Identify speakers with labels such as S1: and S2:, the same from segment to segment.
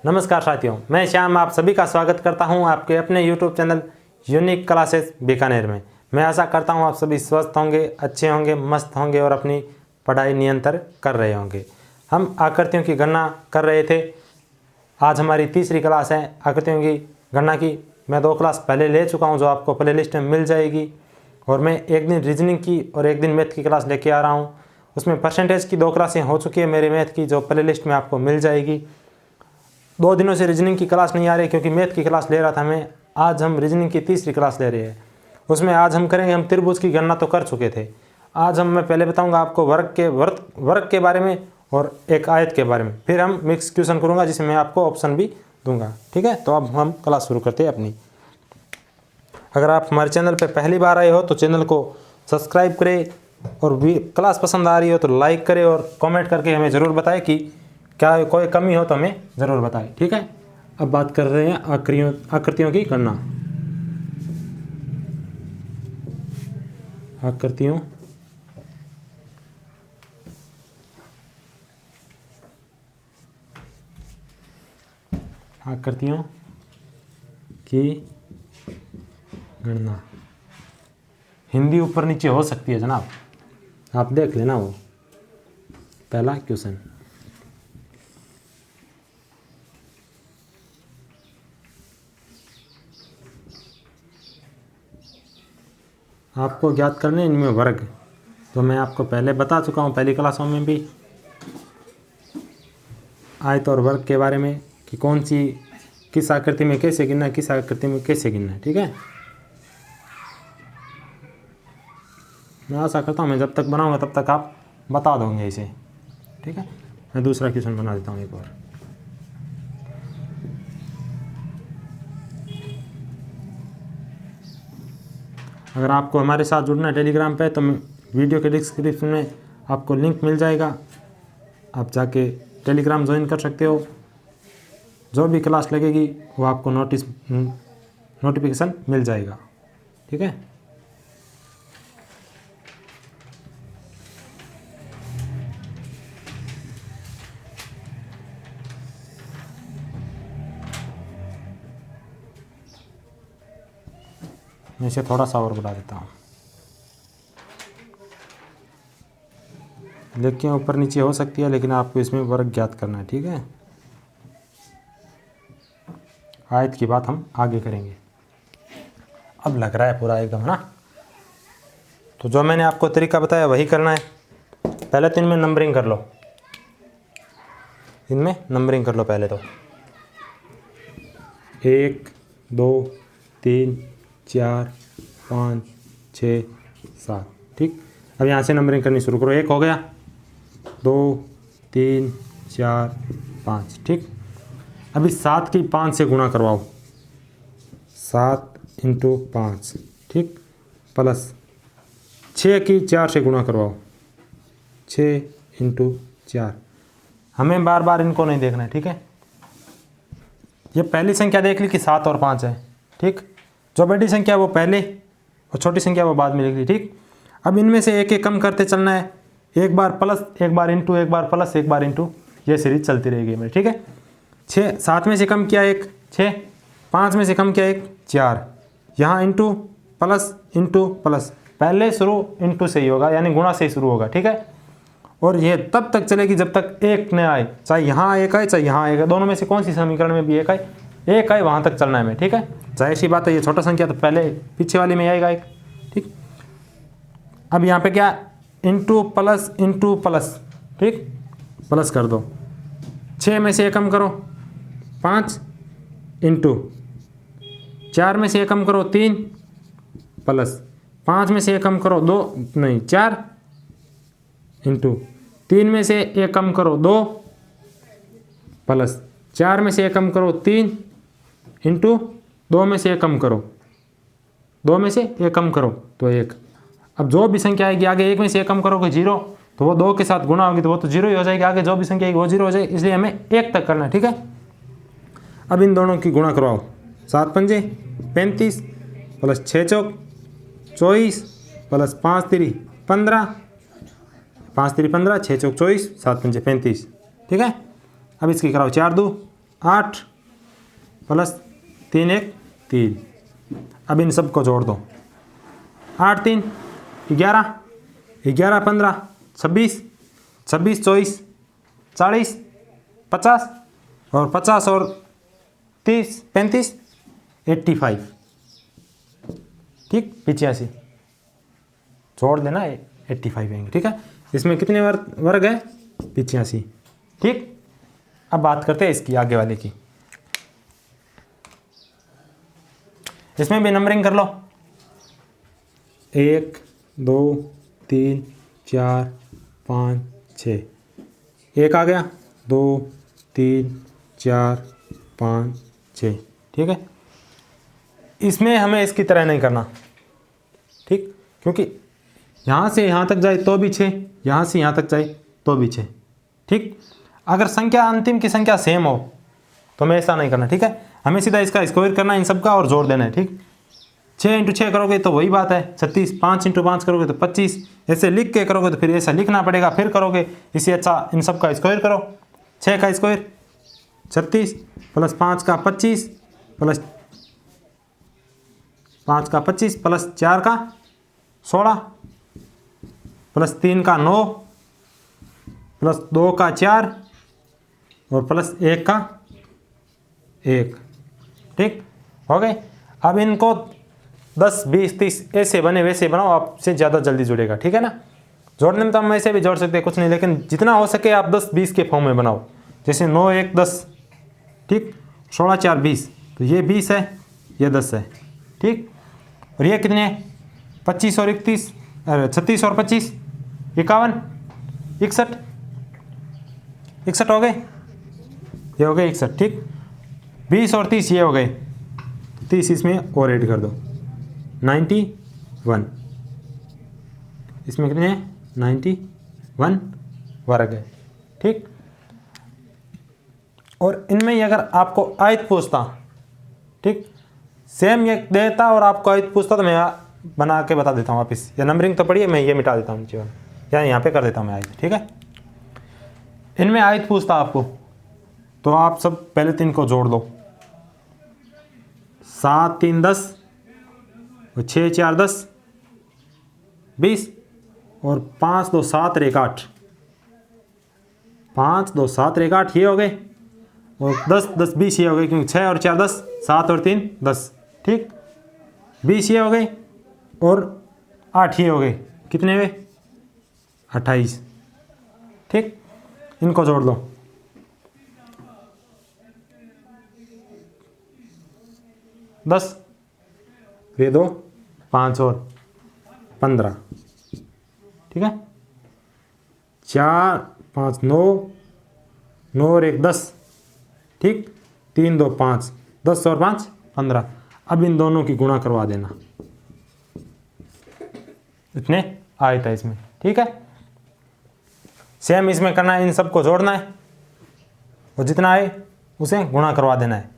S1: नमस्कार साथियों, मैं श्याम आप सभी का स्वागत करता हूं आपके अपने YouTube channel unique classes Bikaner में। मैं आशा करता हूं आप सभी स्वस्थ होंगे, अच्छे होंगे, मस्त होंगे और अपनी पढ़ाई निरंतर कर रहे होंगे। हम आकृतियों की गणना कर रहे थे। आज हमारी तीसरी क्लास है आकृतियों की गणना की। मैं 2 क्लास पहले ले चुका हूँ जो आपको प्ले लिस्ट में मिल जाएगी, और मैं एक दिन रीजनिंग की और एक दिन मैथ की क्लास लेके आ रहा हूँ। उसमें परसेंटेज की 2 क्लासें हो चुकी है मेरे मैथ की, जो प्ले लिस्ट में आपको मिल जाएगी। 2 दिनों से रीजनिंग की क्लास नहीं आ रही क्योंकि मैथ की क्लास ले रहा था मैं। आज हम रीजनिंग की तीसरी क्लास ले रहे हैं। उसमें आज हम करेंगे, हम त्रिभुज की गणना तो कर चुके थे। आज मैं पहले बताऊंगा आपको वर्ग के बारे में और एक आयत के बारे में, फिर हम मिक्स क्वेश्चन करूंगा जिसमें मैं आपको ऑप्शन भी दूंगा। ठीक है, तो अब हम क्लास शुरू करते हैं अपनी। अगर आप हमारे चैनल पर पहली बार आए हो तो चैनल को सब्सक्राइब करें, और क्लास पसंद आ रही हो तो लाइक करें और कमेंट करके हमें ज़रूर बताएं कि क्या कोई कमी हो तो हमें ज़रूर बताएं। ठीक है, अब बात कर रहे हैं आकृतियों की गणना। आकृतियों की गणना। हिंदी ऊपर नीचे हो सकती है जनाब, आप देख लेना। वो पहला क्वेश्चन, आपको ज्ञात करने इनमें वर्ग। तो मैं आपको पहले बता चुका हूँ पहली क्लासों में भी आयत और वर्ग के बारे में कि कौन सी किस आकृति में कैसे गिनना है, किस आकृति में कैसे गिनना है। ठीक है, मैं आशा करता हूँ मैं जब तक बनाऊंगा तब तक आप बता दोगे इसे। ठीक है, मैं दूसरा क्वेश्चन बना देता हूँ एक और। अगर आपको हमारे साथ जुड़ना है टेलीग्राम पे तो वीडियो के डिस्क्रिप्शन में आपको लिंक मिल जाएगा, आप जाके टेलीग्राम ज्वाइन कर सकते हो। जो भी क्लास लगेगी वो आपको नोटिफिकेशन मिल जाएगा। ठीक है, मैं इसे थोड़ा सा और बढ़ा देता हूँ। लेकिन ऊपर नीचे हो सकती है, लेकिन आपको इसमें वर्ग ज्ञात करना है। ठीक है, आयत की बात हम आगे करेंगे। अब लग रहा है पूरा एकदम ना, तो जो मैंने आपको तरीका बताया वही करना है। पहले तो इनमें नंबरिंग कर लो, पहले तो 1 2 3 4 5 6 7। ठीक, अब यहाँ से नंबरिंग करनी शुरू करो। 1 हो गया, 2 3 4 5। ठीक, अभी 7 की 5 से गुणा करवाओ, 7 × 5। ठीक, प्लस 6 की 4 से गुणा करवाओ, 6 × 4। हमें बार बार इनको नहीं देखना है। ठीक है, ये पहली संख्या देख ली कि 7 और 5 है। ठीक, जो बड़ी संख्या वो पहले और छोटी संख्या वो बाद में लिख ली। ठीक, अब इनमें से एक एक कम करते चलना है। एक बार प्लस, एक बार इंटू, एक बार प्लस, एक बार इंटू, ये सीरीज चलती रहेगी मेरी। ठीक है, 6 7 में से कम किया 1 6, 5 में से कम किया 1 4। यहाँ इंटू प्लस इंटू प्लस, पहले शुरू इंटू से ही होगा, यानी गुणा से ही शुरू होगा। ठीक है, और ये तब तक चलेगी जब तक 1 न आए, चाहे यहाँ 1 आए चाहे यहाँ 1 आए, दोनों में से कौन सी समीकरण में भी 1 आए वहाँ तक चलना है हमें। ठीक है, जाहिर सी बात है ये छोटा संख्या तो पहले पीछे वाले में आएगा 1। ठीक, अब यहाँ पे क्या, इंटू प्लस इंटू प्लस। ठीक, प्लस कर दो, 6 में से 1 कम करो 5, इंटू 4 में से 1 कम करो 3, प्लस 5 में से 1 कम करो 4, इंटू 3 में से 1 कम करो 2, प्लस 4 में से 1 कम करो 3, इंटू 2 में से 1 कम करो, 2 में से 1 कम करो तो 1। अब जो भी संख्या आएगी आगे 1 में से 1 कम करोगे 0, तो वो 2 के साथ गुणा होगी तो वो तो 0 ही हो जाएगी। आगे जो भी संख्या आएगी वो 0 हो जाएगी, इसलिए हमें 1 तक करना है। ठीक है, अब इन दोनों की गुणा करवाओ, 7 पंजे 35, प्लस 6 चौक 24, प्लस 5 3 15, 5 3 15, 6 चौक 24, 7 पंजे 35। ठीक है, अब इसकी कराओ 4 2 8 प्लस 3 1 3। अब इन सब को जोड़ दो। 8 3 11, 11 15 26, 26 24 40, 50 और 50 और 30 35 85। ठीक, 85 जोड़ देना, 85 आएंगे। ठीक है, इसमें कितने वर्ग है? 85। ठीक, अब बात करते हैं इसकी आगे वाले की। इसमें भी नंबरिंग कर लो। 1 2 3 4 5 6। 1 आ गया, 2 3 4 5 6। ठीक है, इसमें हमें इसकी तरह नहीं करना। ठीक, क्योंकि यहाँ से यहाँ तक जाए तो भी 6, यहाँ से यहाँ तक जाए तो भी 6। ठीक, अगर संख्या अंतिम की संख्या सेम हो तो हमें ऐसा नहीं करना। ठीक है, हमें सीधा इसका स्क्वायर करना इन सब का और जोड़ देना है। ठीक, 6 × 6 करोगे तो वही बात है 36, 5 × 5 करोगे तो 25, ऐसे लिख के करोगे तो फिर ऐसा लिखना पड़ेगा, फिर करोगे। इससे अच्छा इन सब का स्क्वायर करो। 6 का स्क्वायर 36 प्लस 5 का 25 प्लस 5 का 25 प्लस 4 का 16 प्लस 3 का 9 प्लस 2 का 4 और प्लस 1 का 1। ठीक, हो गए। अब इनको 10 20 30 ऐसे बने वैसे बनाओ, आपसे ज़्यादा जल्दी जुड़ेगा। ठीक है ना, जोड़ने में तो हम ऐसे भी जोड़ सकते हैं, कुछ नहीं, लेकिन जितना हो सके आप 10 20 के फॉर्म में बनाओ। जैसे 9 1 10। ठीक, 16 4 20, तो ये 20 है, ये 10 है। ठीक, और ये कितने हैं? 25 और 31, 36 और 25 51 61 61 हो गए, ये हो गए 61। ठीक, 20 और 30 ये हो गए, 30 इसमें और ऐड कर दो, 91। इसमें कितने हैं? 91 वर्ग है। ठीक, और इनमें ही अगर आपको आयत पूछता, ठीक, सेम ये देता और आपको आयत पूछता तो मैं बना के बता देता हूँ वापस। या नंबरिंग तो पढ़िए, मैं ये मिटा देता हूँ नीचे, या यहाँ पे कर देता हूँ मैं आयत। ठीक है, इनमें आयत पूछता आपको तो आप सब पहले 3 को जोड़ दो। 7 3 10 और 6 4 10 20 और 5 2 7 1 8। 5 2 7 1 8 ये हो गए, और 10 10 20 ये हो गए, क्योंकि 6 और 4 10, 7 और 3 10। ठीक, 20 ये हो गए और 8 ये हो गए, कितने हुए? 28। ठीक, इनको जोड़ लो। 10 ये 2 5 और 15। ठीक है, 4 5 9 9 और 1 10। ठीक, 3 2 5 10 और 5 15। अब इन दोनों की गुणा करवा देना, इतने आए था इसमें। ठीक है, सेम इसमें करना है, इन सबको जोड़ना है और जितना आए उसे गुणा करवा देना है।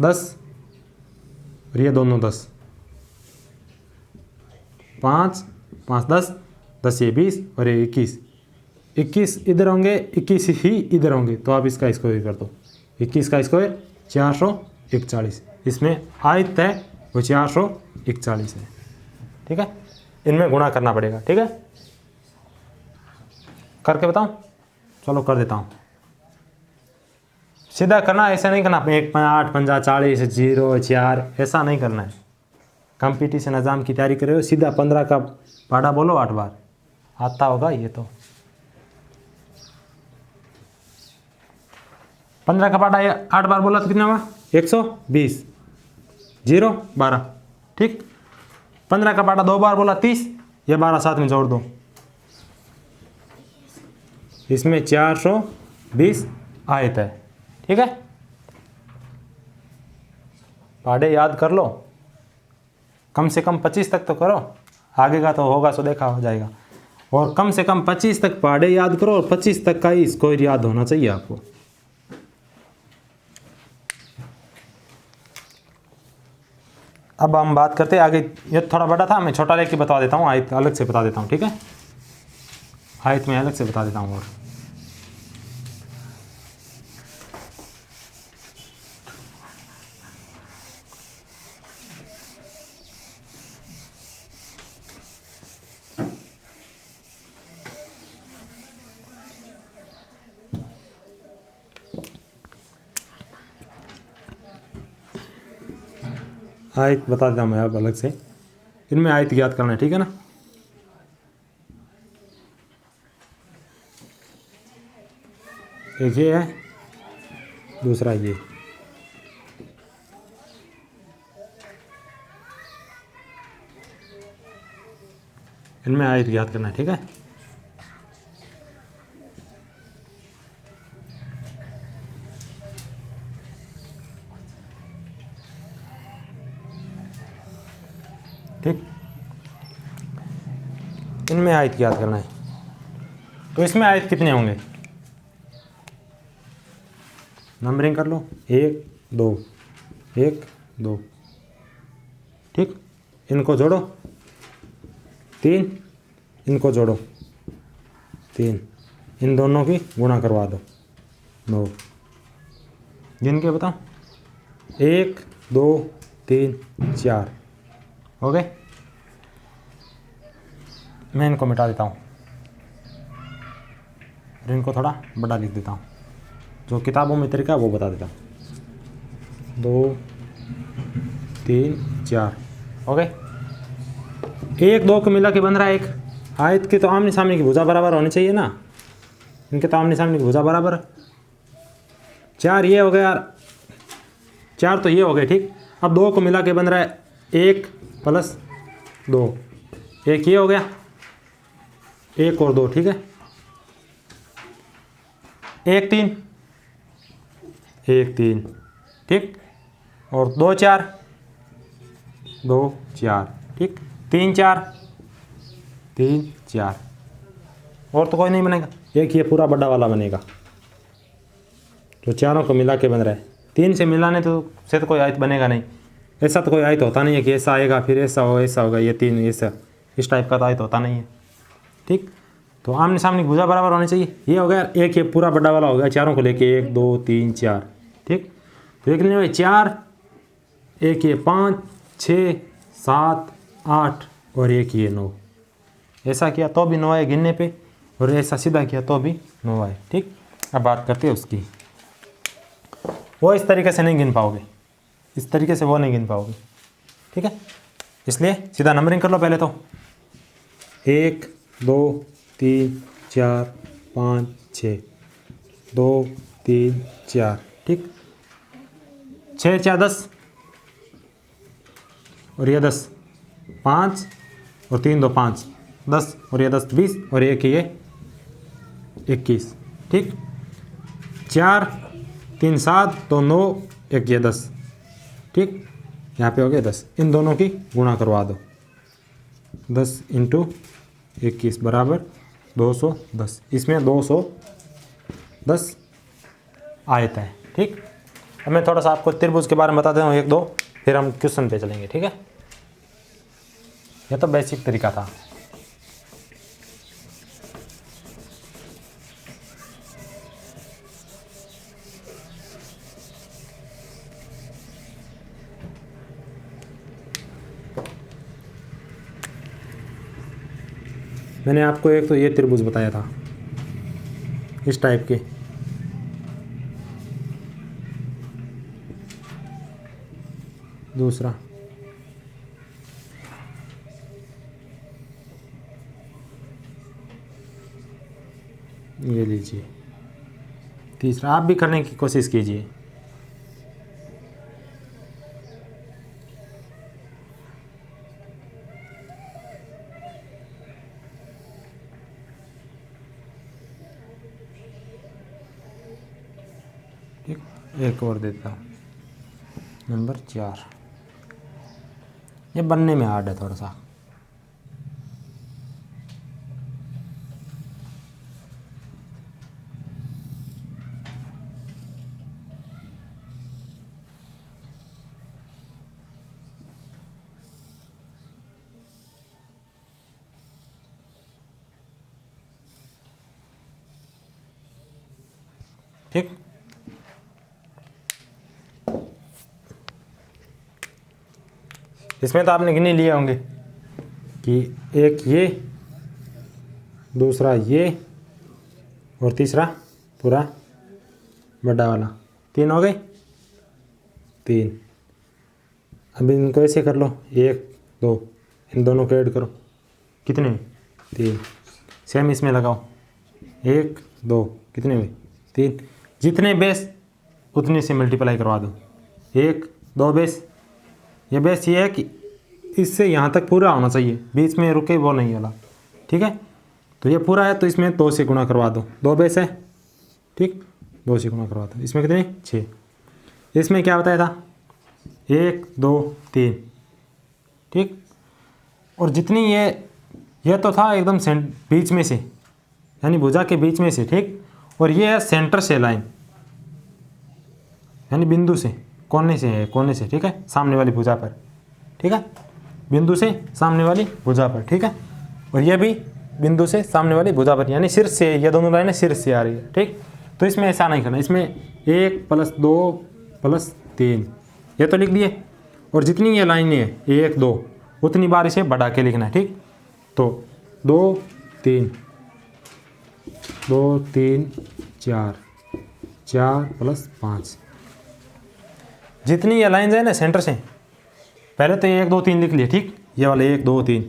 S1: 10 और ये दोनों 10, 5 5 10 10 ये 20 और ये 21। 21 इधर होंगे, 21 ही इधर होंगे, तो आप इसका स्क्वायर कर दो। 21 का स्क्वायर 441। इसमें आयत है वो 441 है। ठीक है, इनमें गुणा करना पड़ेगा। ठीक है, करके बताऊं? चलो कर देता हूं। सीधा करना, ऐसा नहीं करना 1 8 5 40 0 4, ऐसा नहीं करना है। कंपटीशन एग्जाम की तैयारी कर रहे हो, सीधा 15 का पहाड़ा बोलो 8 बार, आता होगा ये तो। 15 का पहाड़ा 8 बार बोला तो कितना हुआ? 120 0 12। ठीक, 15 का पहाड़ा 2 बार बोला 30, ये 12 साथ में जोड़ दो, इसमें 420 आयत है। ठीक है, पहाड़े याद कर लो, कम से कम 25 तक तो करो, आगे का तो होगा सो देखा हो जाएगा। और कम से कम 25 तक पहाड़े याद करो और 25 तक का ही स्कोर याद होना चाहिए आपको। अब हम बात करते हैं आगे। ये थोड़ा बड़ा था, मैं छोटा लेके बता देता हूँ, आयत अलग से बता देता हूँ। ठीक है, आयत में अलग से बता देता हूँ। और आयत बता देता हूँ मैं अब अलग से। इनमें आयत ज्ञात करना है, ठीक है ना। एक ये है, दूसरा ये। इनमें आयत ज्ञात करना है, ठीक है। ठीक, इनमें आयत ज्ञात करना है। तो इसमें आयत कितने होंगे, नंबरिंग कर लो। 1 2 1 2, ठीक। इनको जोड़ो 3, इनको जोड़ो 3, इन दोनों की गुणा करवा दो 9। जिनके बताओ 1 2 3 4 हो गए। मैं इनको मिटा देता हूँ और इनको थोड़ा बड़ा लिख देता हूँ। जो किताबों में तरीका है वो बता देता हूँ। 2 3 4 हो गए। 1 2 को मिला के बन रहा है एक आयत की। तो आमने सामने की भुजा बराबर होनी चाहिए ना, इनके तो आमने सामने की भुजा बराबर। 4 ये हो गया यार, 4 तो ये हो गए, ठीक। अब 2 को मिला के बन रहा है 1 + 2, 1 ये हो गया, 1 और 2, ठीक है। 1 3 1 3, ठीक। और 2 4 2 4, ठीक। 3 4 3 4, और तो कोई नहीं बनेगा। एक ये पूरा बड़ा वाला बनेगा जो चारों को मिला के बन रहा है। 3 से मिलाने से तो कोई आयत बनेगा नहीं। ऐसा तो कोई आयत होता नहीं है कि ऐसा आएगा फिर ऐसा होगा, ऐसा होगा, ये 3 ऐसा, इस टाइप का तो आयत होता नहीं है, ठीक। तो आमने सामने भुजा बराबर होनी चाहिए। ये हो गया एक, ये पूरा बड़ा वाला हो गया चारों को लेके 1 2 3 4, ठीक। तो एक नहीं 4, एक ये 5 6 7 8 और एक ये 9। ऐसा किया तो भी 9 आए गिनने पे, और ऐसा सीधा किया तो भी 9 आए, ठीक। अब बात करते हैं उसकी। वो इस तरीके से नहीं गिन पाओगे, इस तरीके से वो नहीं गिन पाओगे, ठीक है। इसलिए सीधा नंबरिंग कर लो पहले तो। 1 2 3 4 5 6 2 3 4, ठीक। 6 4 10 और ये 10, 5 और 3 2 5 10 और ये 10 20 और एक ये 21, ठीक। 4 3 7 2 9 1 ये 10, ठीक। यहाँ पे हो गया 10। इन दोनों की गुणा करवा दो। 10 × 21 बराबर 210। इसमें 210 आयत है, ठीक। अब मैं थोड़ा सा आपको त्रिभुज के बारे में बता देता हूँ 1 2, फिर हम क्वेश्चन पे चलेंगे, ठीक है। यह तो बेसिक तरीका था। मैंने आपको एक तो ये त्रिभुज बताया था इस टाइप के, दूसरा ये लीजिए, तीसरा आप भी करने की कोशिश कीजिए। एक और देता हूँ, नंबर 4। ये बनने में हार्ड है थोड़ा सा। ठीक, इसमें तो आपने गिने लिए होंगे कि एक ये, दूसरा ये और तीसरा पूरा बड़ा वाला। 3 हो गए, 3। अब इनको ऐसे कर लो, 1 2, इन दोनों को ऐड करो, कितने हुए 3। सेम इसमें लगाओ, 1 2, कितने हुए 3। जितने बेस उतने से मल्टीप्लाई करवा दो, 1 2 बेस। ये बेस ये है कि इससे यहाँ तक पूरा होना चाहिए, बीच में रुके वो नहीं वाला, ठीक है। तो ये पूरा है तो इसमें 2 से गुणा करवा दो, 2 बेस है, ठीक, 2 से गुणा करवा दो। इसमें कितने 6। इसमें क्या बताया था 1 2 3, ठीक। और जितनी ये तो था एकदम बीच में से, यानी भुजा के बीच में से, ठीक। और ये है सेंटर से लाइन, यानी बिंदु से, कोने से है, कोने से, ठीक है, सामने वाली भुजा पर, ठीक है, बिंदु से सामने वाली भुजा पर, ठीक है। और ये भी बिंदु से सामने वाली भुजा पर, यानी सिर से, ये दोनों लाइनें सिर से आ रही है, ठीक। तो इसमें ऐसा नहीं करना, इसमें 1 + 2 + 3 ये तो लिख दिए। और जितनी ये लाइनें हैं 1 2 उतनी बार इसे बढ़ा के लिखना है, ठीक। तो 2 3 2 3 4 4 + 5, जितनी ये लाइन है ना सेंटर से, पहले तो 1 2 3 लिख लिए, ठीक, ये वाले 1 2 3,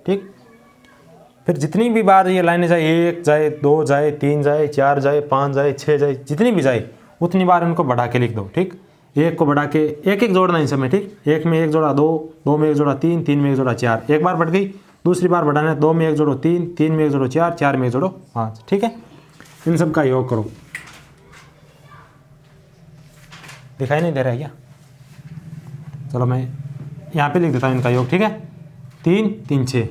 S1: ठीक। फिर जितनी भी बार ये लाइनें जाए, 1 जाए 2 जाए 3 जाए 4 जाए 5 जाए 6 जाए, जितनी भी जाए उतनी बार इनको बढ़ा के लिख दो, ठीक। 1 को बढ़ा के 1 1 जोड़ना इन सब में, ठीक। 1 में 1 जोड़ा 2, 2 में 1 जोड़ा 3, 3 में 1 जोड़ा 4, एक बार बढ़ गई, दूसरी बार बढ़ाना है, 2 में 1 जोड़ो 3, 3 में 1 जोड़ो 4, 4 में 1 जोड़ो 5, ठीक है। इन सब का योग करो। दिखाई नहीं दे रहा है क्या? चलो मैं यहाँ पे लिख देता हूँ इनका योग, ठीक है। 3 3 6,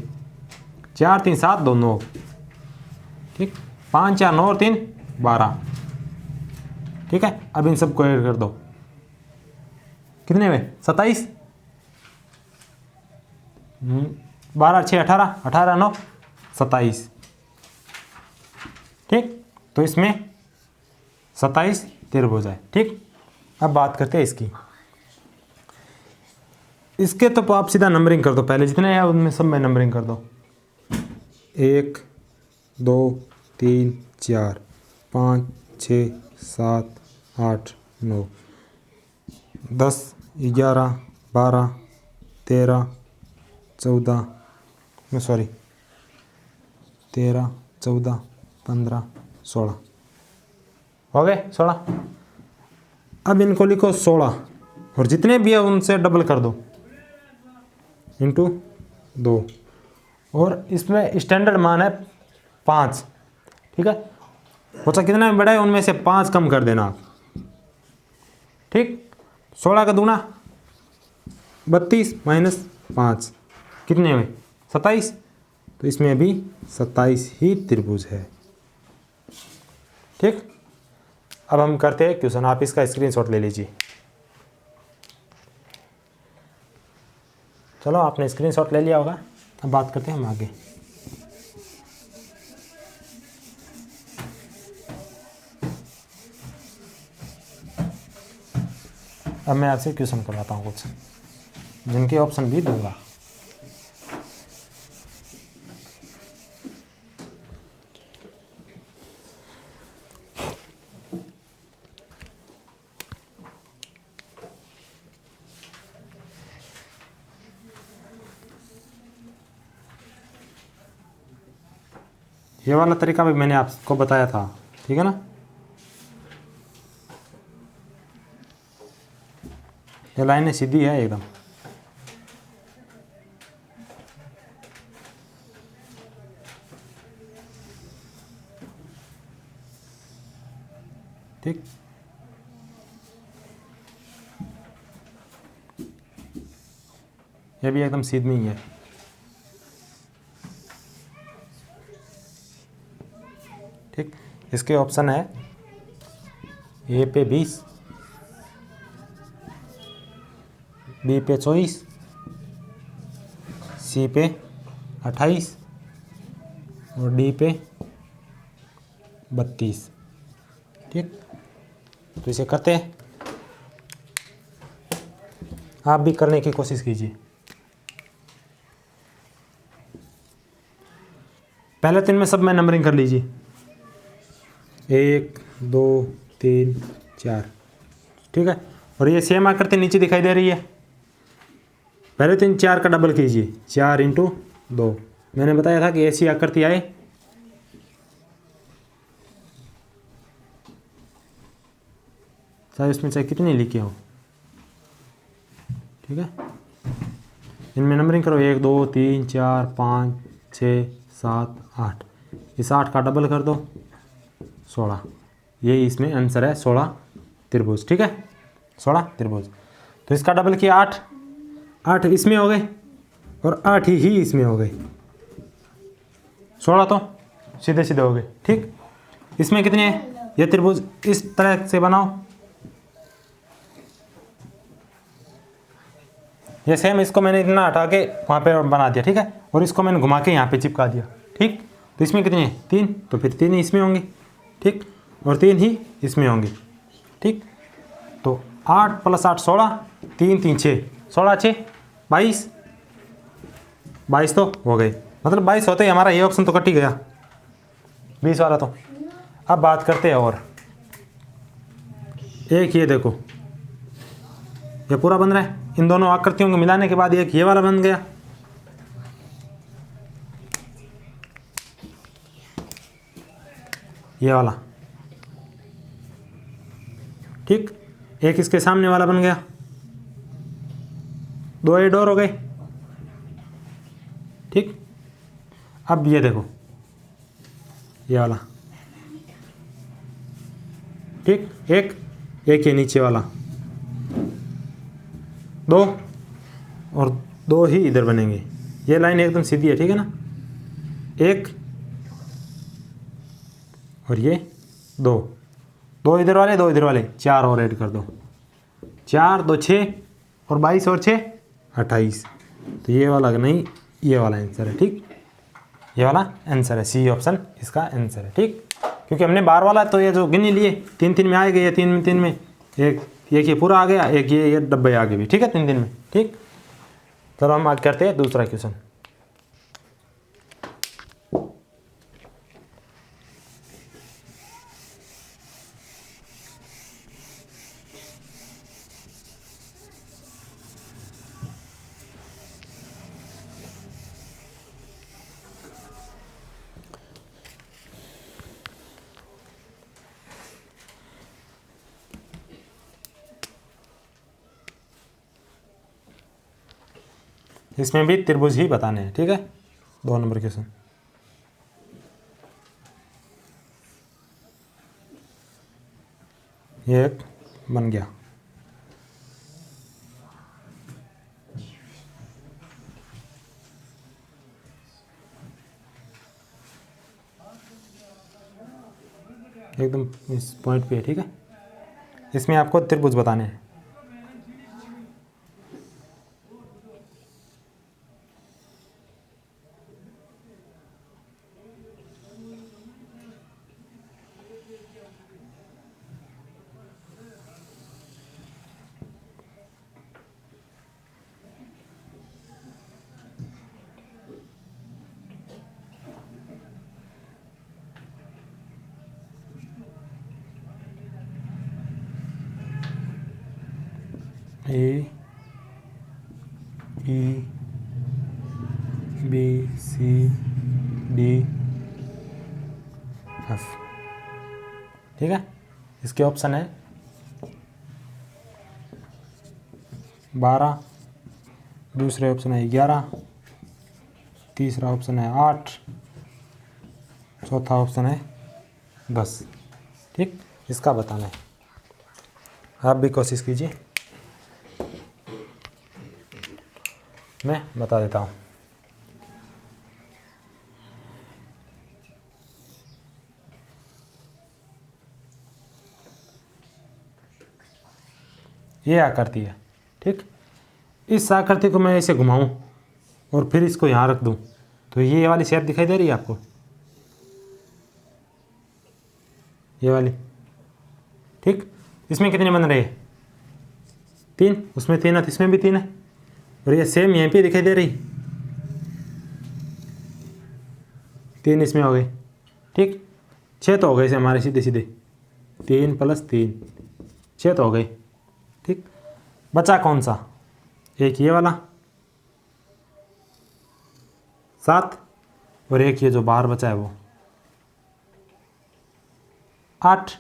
S1: 4 3 7 2 9, ठीक। 5 4 9 और 3 12, ठीक है। अब इन सबको ऐड कर दो, कितने हुए 27, 12 6 18, 18 9 27, ठीक। तो इसमें 27 त्रिभुज है, ठीक। अब बात करते हैं इसके तो आप सीधा नंबरिंग कर दो, पहले जितने हैं उनमें सब में नंबरिंग कर दो। 1 2 3 4 5 6 7 8 9 10 11 12 13 14 13 14 15 16 हो गए 16। अब इनको लिखो 16 और जितने भी है उनसे डबल कर दो, इंटू 2। और इसमें स्टैंडर्ड मान है 5, ठीक है। बच्चा कितना बड़ा है उनमें से 5 कम कर देना आप, ठीक। 16 का दूना 32 माइनस 5, कितने हुए 27। तो इसमें भी 27 ही त्रिभुज है, ठीक। अब हम करते हैं क्वेश्चन, आप इसका स्क्रीनशॉट ले लीजिए। चलो आपने स्क्रीनशॉट ले लिया होगा, अब बात करते हैं हम आगे। अब मैं आपसे क्वेश्चन करवाता हूँ कुछ, जिनके ऑप्शन भी दूंगा। ये वाला तरीका भी मैंने आपको बताया था, ठीक है ना। ये लाइनें सीधी है एकदम, ठीक। ये भी एकदम सीधी ही है, ठीक। इसके ऑप्शन है ए पे 20, बी पे 24, सी पे 28 और डी पे 32, ठीक। तो इसे करते हैं, आप भी करने की कोशिश कीजिए। पहले 3 में सब में नंबरिंग कर लीजिए, 1 2 3 4, ठीक है। और ये सेम आकृति नीचे दिखाई दे रही है, पहले तो इन 4 का डबल कीजिए, 4 × 2। मैंने बताया था कि ऐसी आकृति आए चाहे उसमें चाहे कितनी लिखे हो, ठीक है। इनमें नंबरिंग करो 1 2 3 4 5 6 7 8। इस 8 का डबल कर दो 16। यही इसमें आंसर है 16 त्रिभुज, ठीक है, 16 त्रिभुज। तो इसका डबल किया 8, 8 इसमें हो गए और 8 ही इसमें हो गए, 16 तो सीधे सीधे हो गए, ठीक। इसमें कितने हैं? ये त्रिभुज इस तरह से बनाओ, ये सेम इसको मैंने इतना हटा के वहाँ पे बना दिया, ठीक है, और इसको मैंने घुमा के यहाँ पे चिपका दिया, ठीक। तो इसमें कितने हैं? 3, तो फिर 3 ही इसमें होंगे, ठीक, और 3 ही इसमें होंगे, ठीक। तो 8 + 8 16, 3 3 6, 16 6 22, 22 तो हो गए, मतलब 22 होते ही हमारा ये ऑप्शन तो कट ही गया, 20 वाला तो। अब बात करते हैं और एक, ये देखो ये पूरा बन रहा है, इन दोनों आकृतियों को मिलाने के बाद एक ये वाला बन गया, ये वाला, ठीक। एक इसके सामने वाला बन गया, 2 एड और हो गए, ठीक। अब ये देखो ये वाला, ठीक, एक ये नीचे वाला, 2 और 2 ही इधर बनेंगे। ये लाइन एकदम सीधी है, ठीक है ना, 1 और ये 2 इधर वाले 2 इधर वाले, 4 और ऐड कर दो, 4 2 6 और 22 और 6 28। तो ये वाला नहीं, ये वाला आंसर है, ठीक, ये वाला आंसर है, सी ऑप्शन इसका आंसर है, ठीक। क्योंकि हमने बार वाला तो ये जो गिन ही लिए, 3 3 में आ गए, 3 3 में एक ये पूरा आ गया, एक ये डब्बे आगे भी, ठीक है, 3 3 में, ठीक। चलो हम आगे करते हैं दूसरा क्वेश्चन। इसमें भी त्रिभुज ही बताने हैं, ठीक है, 2 नंबर क्वेश्चन। ये एक बन गया, एकदम इस पॉइंट पे है, ठीक है। इसमें आपको त्रिभुज बताने हैं। A E B C D F, ठीक है। इसके ऑप्शन है 12, दूसरे ऑप्शन है 11, तीसरा ऑप्शन है 8, चौथा ऑप्शन है 10, ठीक। इसका बताना है, आप भी कोशिश कीजिए, मैं बता देता हूँ। ये आकृति है, ठीक। इस आकृति को मैं ऐसे घुमाऊं और फिर इसको यहाँ रख दूं तो ये वाली शेप दिखाई दे रही है आपको, ये वाली, ठीक। इसमें कितने बन रहे हैं? 3, उसमें 3 है तो इसमें भी 3 है, और ये सेम यहीं पे दिखाई दे रही, 3 इसमें हो गए, ठीक। 6 तो हो गए इसे हमारे सीधे सीधे, 3 + 3 6 तो हो गए, ठीक। बचा कौन सा? एक ये वाला 7 और एक ये जो बाहर बचा है वो 8,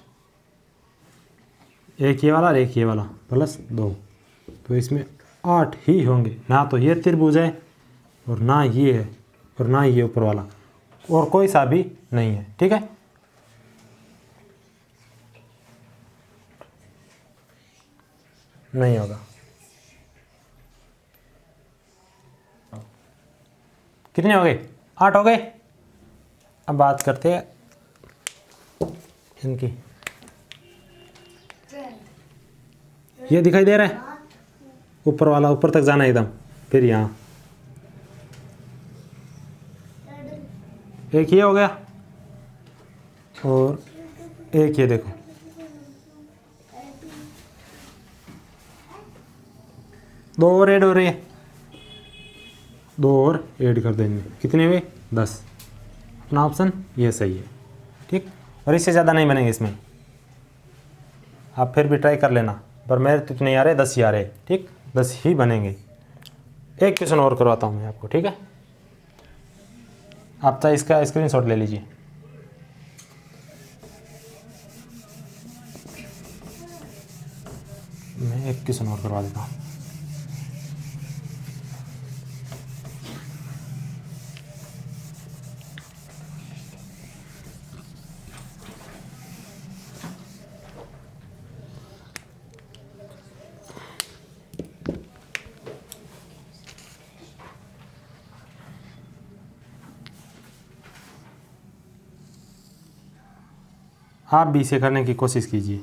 S1: एक ये वाला और एक ये वाला +2, तो इसमें 8 ही होंगे। ना तो ये त्रिभुज है और ना ये है और ना ये ऊपर वाला, और कोई सा भी नहीं है। ठीक है, नहीं होगा। कितने हो गए? 8 हो गए। अब बात करते हैं इनकी। ये दिखाई दे रहा है ऊपर वाला, ऊपर तक जाना एकदम, फिर यहाँ एक ये हो गया और एक ये देखो, दो और ऐड हो रही है, 2 और ऐड कर देंगे, कितने हुए? 10। अपना ऑप्शन ये सही है। ठीक, और इससे ज़्यादा नहीं बनेंगे इसमें, आप फिर भी ट्राई कर लेना, पर मेरे तो इतने आ रहे 10 ही आ रहे। ठीक, 10 ही बनेंगे। एक क्वेश्चन और करवाता हूँ मैं आपको। ठीक है, आप चाहे इसका स्क्रीनशॉट ले लीजिए। मैं एक क्वेश्चन और करवा देता हूँ। आप भी इसे करने की कोशिश कीजिए।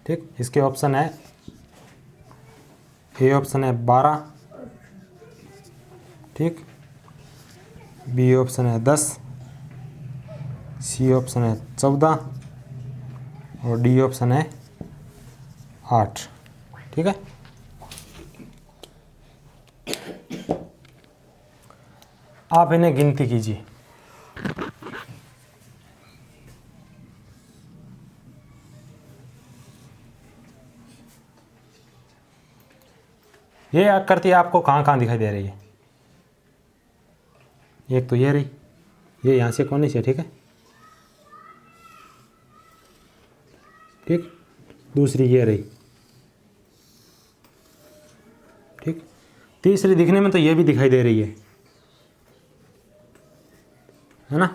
S1: ठीक, इसके ऑप्शन है, ए ऑप्शन है 12, ठीक, बी ऑप्शन है 10, सी ऑप्शन है 14 और डी ऑप्शन है 8। ठीक है, आप इन्हें गिनती कीजिए। ये आकृति आपको कहाँ कहाँ दिखाई दे रही है? एक तो ये रही, ये यहाँ से कोने से, ठीक है, ठीक, दूसरी ये रही, ठीक, तीसरी दिखने में तो ये भी दिखाई दे रही है ना,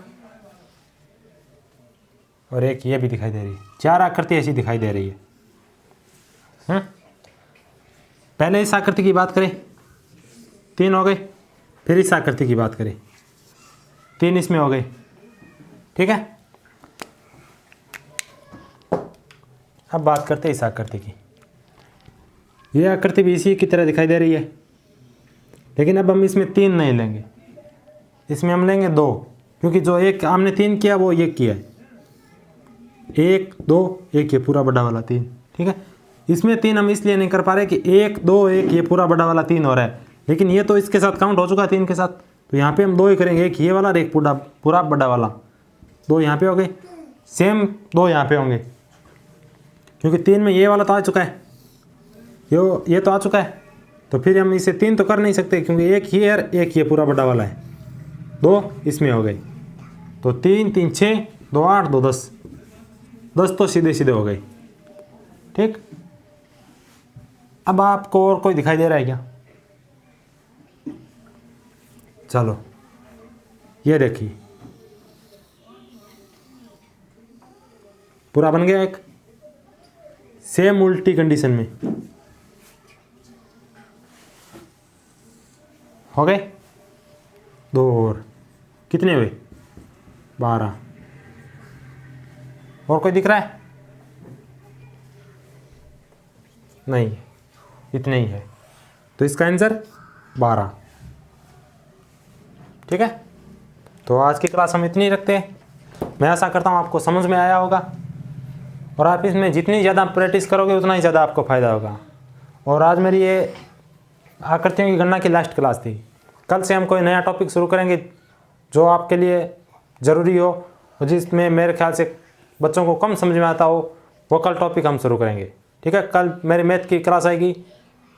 S1: और एक ये भी दिखाई दे रही है। 4 आकृति ऐसी दिखाई दे रही है। पहले इस आकृति की बात करें, 3 हो गए, फिर इस आकृति की बात करें, 3 इसमें हो गए। ठीक है, अब बात करते हैं इस आकृति की। ये आकृति भी इसी की तरह दिखाई दे रही है, लेकिन अब हम इसमें 3 नहीं लेंगे, इसमें हम लेंगे 2, क्योंकि जो एक हमने 3 किया वो ये किया है, 1 2 1 ये पूरा बड़ा वाला 3। ठीक है, इसमें 3 हम इसलिए नहीं कर पा रहे कि 1 2 1 ये पूरा बड़ा वाला 3 हो रहा है, लेकिन ये तो इसके साथ काउंट हो चुका है 3 के साथ, तो यहाँ पे हम 2 ही करेंगे, एक ये वाला और एक पूरा बड़ा वाला। 2 यहाँ पे हो गए, सेम 2 यहाँ पे होंगे, क्योंकि 3 में ये वाला तो आ चुका है, ये तो आ चुका है, तो फिर हम इसे 3 तो कर नहीं सकते, क्योंकि एक ये और एक ये पूरा बड़ा वाला है। 2 इसमें हो गए, तो 3 3 6 2 8 2 10, 10 तो सीधे सीधे हो गए। ठीक, अब आपको और कोई दिखाई दे रहा है क्या? चलो ये देखिए, पूरा बन गया एक, सेम उल्टी कंडीशन में हो गए। 2 और कितने हुए? 12। और कोई दिख रहा है? नहीं, इतने ही है, तो इसका आंसर 12। ठीक है, तो आज की क्लास हम इतनी ही रखते हैं। मैं आशा करता हूँ आपको समझ में आया होगा, और आप इसमें जितनी ज़्यादा प्रैक्टिस करोगे उतना ही ज़्यादा आपको फ़ायदा होगा। और आज मेरी ये आकृतियों की गणना की लास्ट क्लास थी। कल से हम कोई नया टॉपिक शुरू करेंगे जो आपके लिए ज़रूरी हो, और जिसमें मेरे ख्याल से बच्चों को कम समझ में आता हो वो कल टॉपिक हम शुरू करेंगे। ठीक है, कल मेरी मैथ की क्लास आएगी,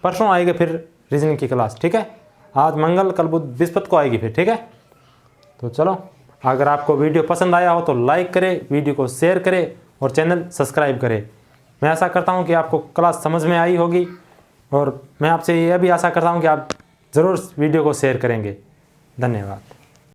S1: परसों आएगी फिर रीजनिंग की क्लास। ठीक है, आज मंगल, कल बुध, बृहस्पति को आएगी फिर। ठीक है, तो चलो, अगर आपको वीडियो पसंद आया हो तो लाइक करें, वीडियो को शेयर करें और चैनल सब्सक्राइब करें। मैं आशा करता हूं कि आपको क्लास समझ में आई होगी और मैं आपसे यह भी आशा करता हूं कि आप ज़रूर वीडियो को शेयर करेंगे। धन्यवाद।